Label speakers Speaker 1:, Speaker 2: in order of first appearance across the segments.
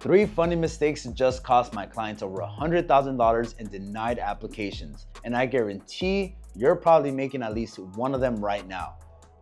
Speaker 1: 3 funny mistakes just cost my clients over $100,000 in denied applications, and I guarantee you're probably making at least one of them right now.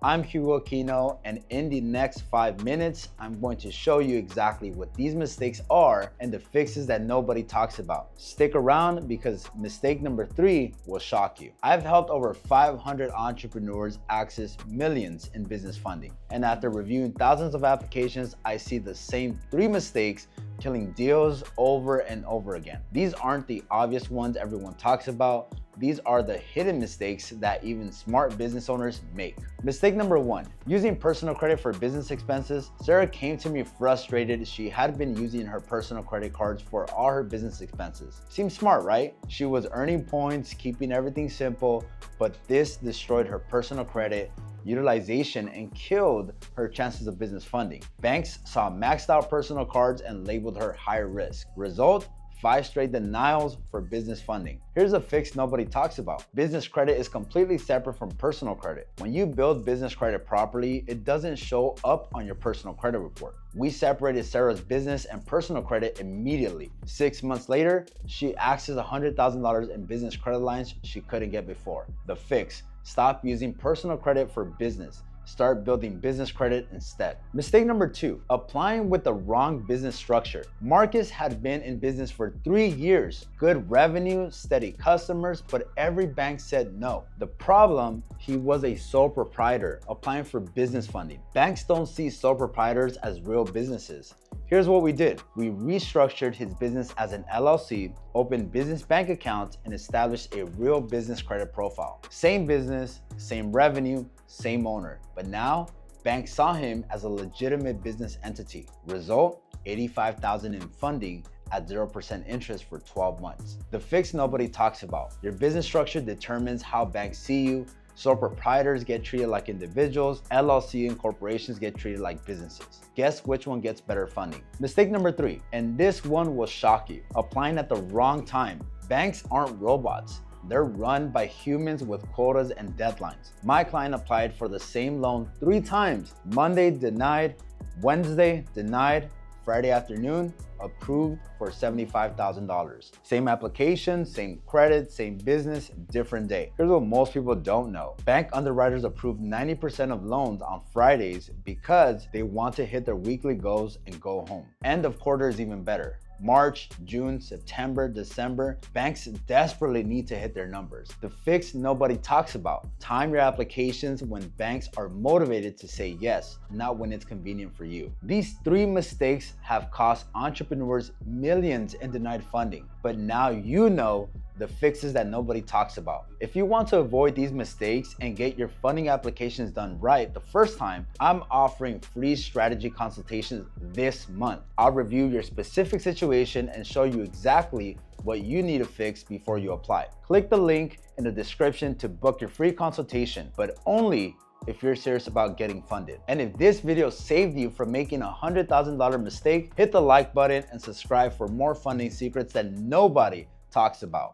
Speaker 1: I'm Hugo Aquino, and in the next 5 minutes, I'm going to show you exactly what these mistakes are and the fixes that nobody talks about. Stick around because mistake number 3 will shock you. I've helped over 500 entrepreneurs access millions in business funding. And after reviewing thousands of applications, I see the same 3 mistakes killing deals over and over again. These aren't the obvious ones everyone talks about. These are the hidden mistakes that even smart business owners make. Mistake number 1, using personal credit for business expenses. Sarah came to me frustrated. She had been using her personal credit cards for all her business expenses. Seems smart, right? She was earning points, keeping everything simple, but this destroyed her personal credit utilization and killed her chances of business funding. Banks saw maxed out personal cards and labeled her high risk. Result? 5 straight denials for business funding. Here's a fix nobody talks about. Business credit is completely separate from personal credit. When you build business credit properly, it doesn't show up on your personal credit report. We separated Sarah's business and personal credit immediately. 6 months later, she accessed $100,000 in business credit lines she couldn't get before. The fix: stop using personal credit for business. Start building business credit instead. Mistake number 2, applying with the wrong business structure. Marcus had been in business for 3 years. Good revenue, steady customers, but every bank said no. The problem, he was a sole proprietor applying for business funding. Banks don't see sole proprietors as real businesses. Here's what we did. We restructured his business as an LLC, opened business bank accounts, and established a real business credit profile. Same business, same revenue, same owner. But now, banks saw him as a legitimate business entity. Result, $85,000 in funding at 0% interest for 12 months. The fix nobody talks about. Your business structure determines how banks see you. Sole proprietors get treated like individuals. LLC and corporations get treated like businesses. Guess which one gets better funding? Mistake number 3, and this one will shock you. Applying at the wrong time. Banks aren't robots. They're run by humans with quotas and deadlines. My client applied for the same loan 3 times. Monday denied, Wednesday denied, Friday afternoon approved for $75,000. Same application, same credit, same business, different day. Here's what most people don't know. Bank underwriters approve 90% of loans on Fridays because they want to hit their weekly goals and go home. End of quarter is even better. March, June, September, December, banks desperately need to hit their numbers. The fix nobody talks about. Time your applications when banks are motivated to say yes, not when it's convenient for you. These 3 mistakes have cost entrepreneurs millions in denied funding, but now you know the fixes that nobody talks about. If you want to avoid these mistakes and get your funding applications done right the first time, I'm offering free strategy consultations this month. I'll review your specific situation and show you exactly what you need to fix before you apply. Click the link in the description to book your free consultation, but only if you're serious about getting funded. And if this video saved you from making a $100,000 mistake, hit the like button and subscribe for more funding secrets that nobody talks about.